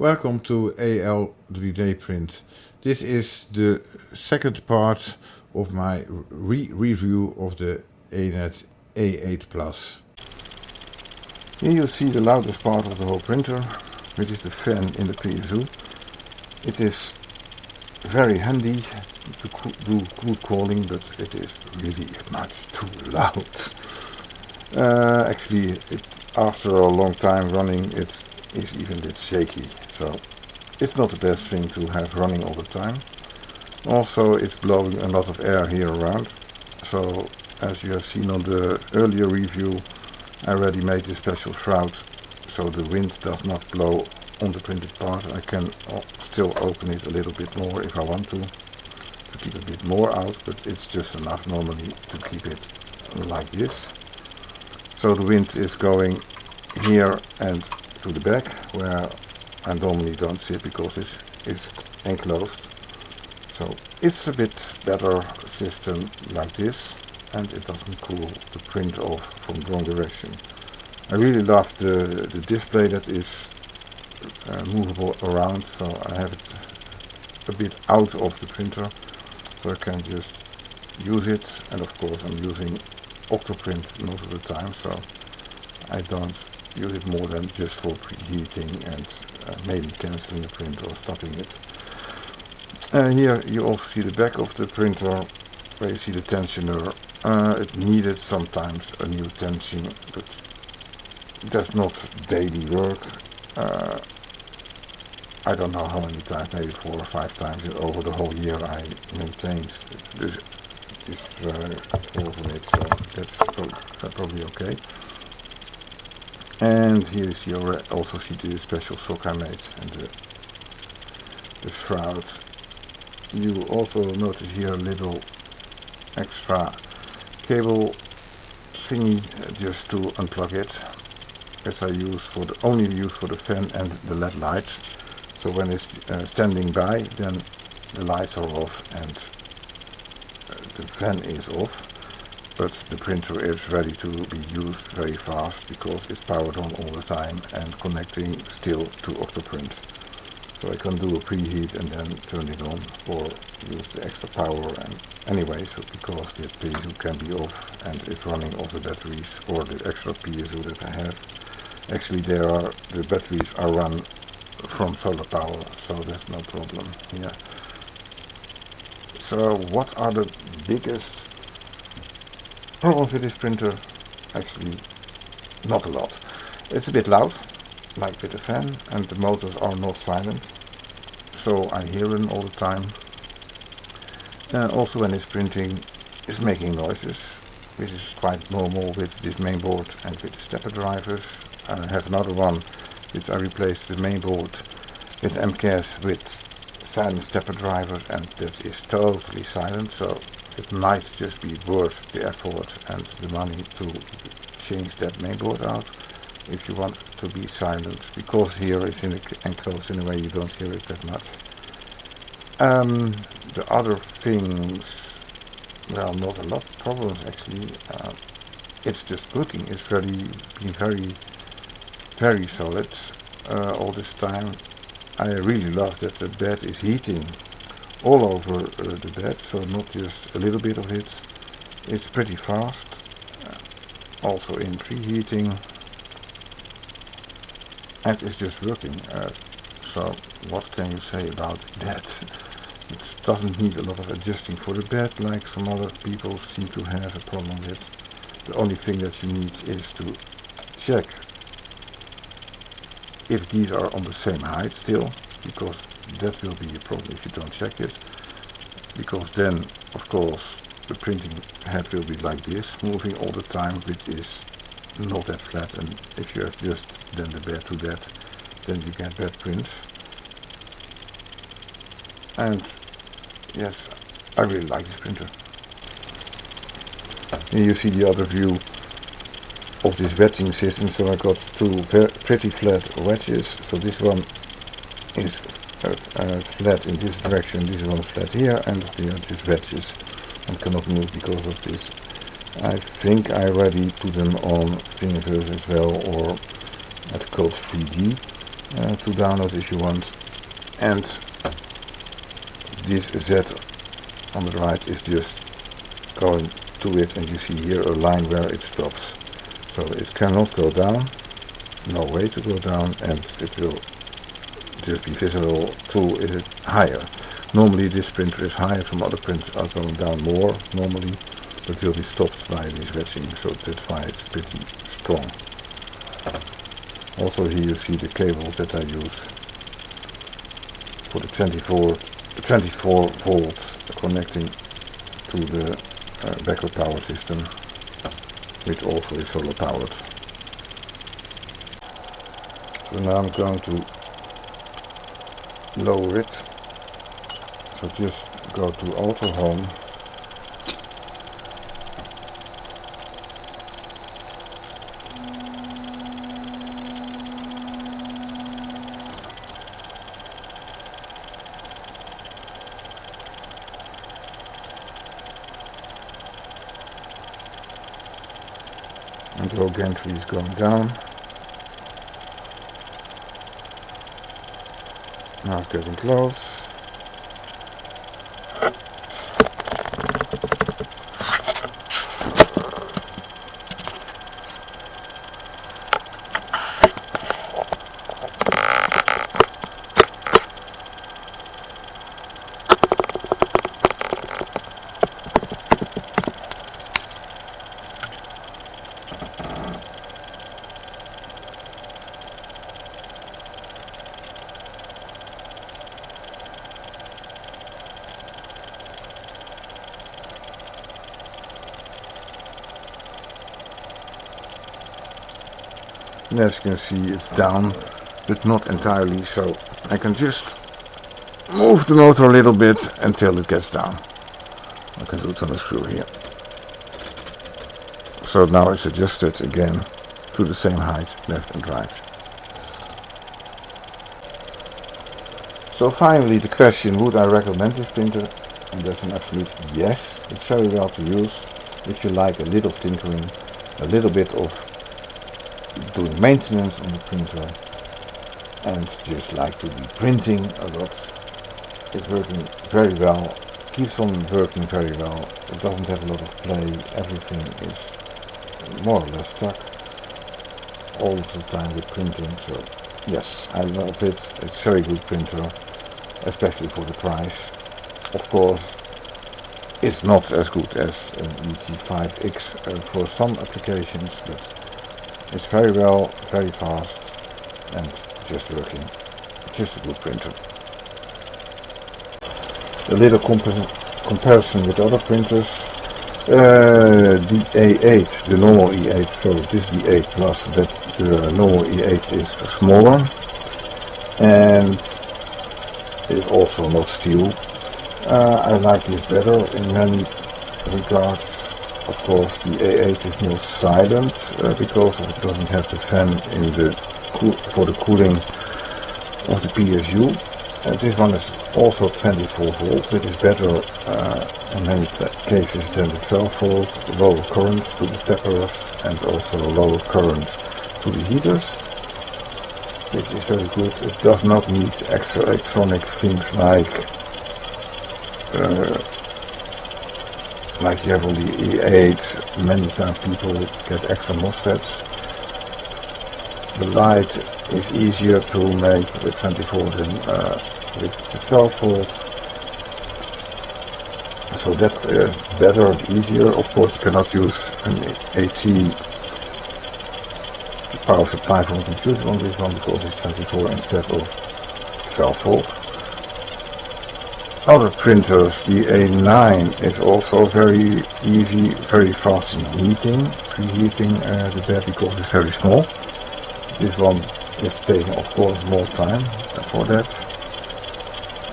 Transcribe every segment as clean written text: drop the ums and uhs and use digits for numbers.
Welcome to AL 3D Print. This is the second part of my review of the Anet A8plus. Here you see the loudest part of the whole printer, which is the fan in the PSU. It is very handy to do cold calling, but it is really much too loud. Actually, after a long time running, it is even a bit shaky, so it's not the best thing to have running all the time. Also, it's blowing a lot of air here around, so as you have seen on the earlier review, I already made a special shroud so the wind does not blow on the printed part. I can still open it a little bit more if I want to keep a bit more out, but it's just enough normally to keep it like this. So the wind is going here and to the back, where I normally don't sit because it's enclosed. So it's a bit better system like this, and it doesn't cool the print off from the wrong direction. I really love the display that is movable around, so I have it a bit out of the printer, so I can just use it. And of course I'm using Octoprint most of the time, so I don't use it more than just for preheating and maybe cancelling the print or stopping it. Here you also see the back of the printer, where you see the tensioner. It needed sometimes a new tension, but that's not daily work. I don't know how many times, maybe 4 or 5 times over the whole year I maintained this over it, so that's probably okay. And here you see also see the special sock I made and the shroud. You also notice here a little extra cable thingy just to unplug it, as I use only use for the fan and the LED lights. So when it's standing by, then the lights are off and the fan is off, but the printer is ready to be used very fast because it's powered on all the time and connecting still to Octoprint. So I can do a preheat and then turn it on, or use the extra power. And anyway, so because the PSU can be off and it's running off the batteries or the extra PSU that I have. Actually, the batteries are run from solar power, so that's no problem here. So what are the biggest problems with this printer? Actually, not a lot. It's a bit loud, like with the fan, and the motors are not silent, so I hear them all the time. Also when it's printing, it's making noises, which is quite normal with this mainboard and with the stepper drivers. I have another one which I replaced the mainboard with MCAS with silent stepper drivers, and that is totally silent, so it might just be worth the effort and the money to change that mainboard out if you want to be silent, because here it's enclosed in a way you don't hear it that much. The other things, well, not a lot of problems actually. It's just working. It's been very solid all this time. I really love that the bed is heating all over the bed, so not just a little bit of it. It's pretty fast, also in preheating, and it's just working. So what can you say about that? It doesn't need a lot of adjusting for the bed like some other people seem to have a problem with. The only thing that you need is to check if these are on the same height still, because that will be a problem if you don't check it, because then of course the printing head will be like this, moving all the time, which is not that flat, and if you adjust then the bed to that, then you get bad prints. And yes, I really like this printer. Here you see the other view of this wedging system. So I got two pretty flat wedges. So this one is flat in this direction, this one is flat here, and they are just wedges and cannot move because of this. I think I already put them on Thingiverse as well, or at Code 3D. to download if you want. And this Z on the right is just going to it, and you see here a line where it stops. So it cannot go down, no way to go down, and it will just be visible to it higher. Normally this printer is higher, some other printers are going down more normally, but will be stopped by this wedging, so that's why it's pretty strong. Also here you see the cables that I use for the 24 volts connecting to the backup power system, which also is solar powered. So now I'm going to lower it. So just go to auto home. And low gantry is going down. Now it's getting close. And as you can see, it's down, but not entirely, so I can just move the motor a little bit until it gets down. I can do it on a screw here. So now it's adjusted again to the same height, left and right. So finally the question, would I recommend this printer? And that's an absolute yes. It's very well to use if you like a little tinkering, a little bit of doing maintenance on the printer, and just like to be printing a lot. It's working very well, keeps on working very well. It doesn't have a lot of play, everything is more or less stuck all the time with printing. So yes, I love it. It's a very good printer, especially for the price. Of course, it's not as good as an ET5X for some applications, but it's very well, very fast, and just working. Just a good printer. A little comparison with other printers. The A8, the normal E8, so this is the A8 plus, that the normal E8 is smaller and is also not steel. I like this better in many regards. Of course, the A8 is more silent because it doesn't have the fan in the for the cooling of the PSU. This one is also 24 volts, which is better in many cases than the 12 volt, lower current to the steppers and also lower current to the heaters, which is very good. It does not need extra electronic things like you have on the E8. Many times people get extra MOSFETs. The light is easier to make with 24 than with the 12 volt. So that is better and easier. Of course, you cannot use an AT power supply from a computer on this one because it's 24 instead of 12 volt. Other printers, the A9 is also very easy, very fast in heating, preheating the bed because it's very small. This one is taking, of course, more time for that.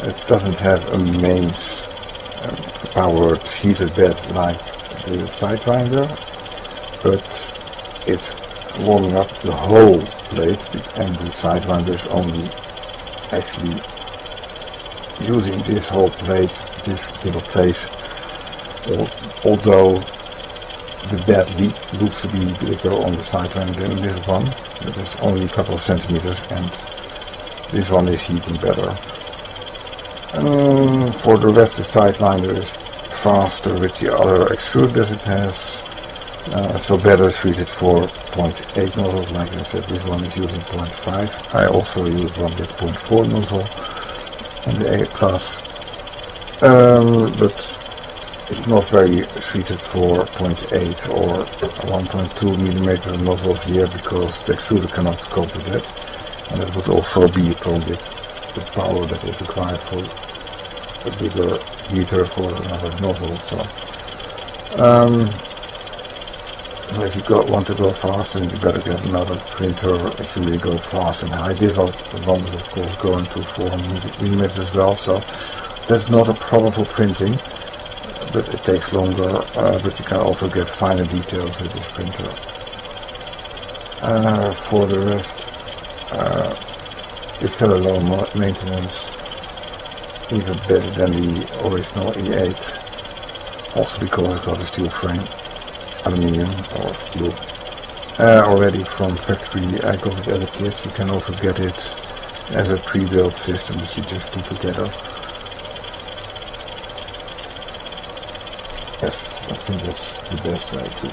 It doesn't have a mains powered heated bed like the Sidewinder, but it's warming up the whole plate, and the Sidewinder is only actually using this whole plate, this little place, although the bed looks to be bigger on the Sidewinder than this one, but it's only a couple of centimeters, and this one is heating better. For the rest, the sideliner is faster with the other extrude as it has, so better suited for 0.8 nozzles. Like I said, this one is using 0.5. I also use one with 0.4 nozzle on the A8 Plus, but it's not very suited for 0.8 or 1.2 millimeter nozzles here, because the extruder cannot cope with that, and it would also be a problem with the power that is required for a bigger heater for another nozzle. So if you want to go fast, then you better get another printer if you really go fast and high. This one is of course going to 400 millimeters as well, so that's not a problem for printing, but it takes longer, but you can also get finer details with this printer. For the rest, it's very low maintenance, even better than the original A8, also because it's got a steel frame, aluminium or steel, already from factory. I got it as a kit. You can also get it as a pre-built system that you just put together. Yes, I think that's the best way to.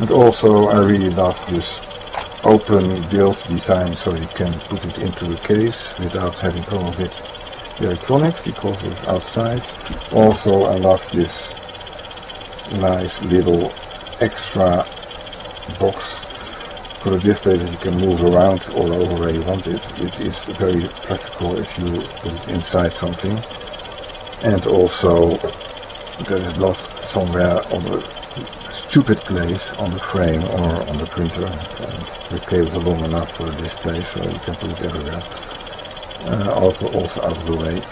And also I really love this open build design, so you can put it into a case without having problem with the electronics because it's outside. Also I love this nice little extra box for the display that you can move around all over where you want it, which is very practical if you put it inside something, and also that it's not somewhere on the stupid place on the frame or on the printer, and the cables are long enough for the display, so you can put it everywhere, also out of the way.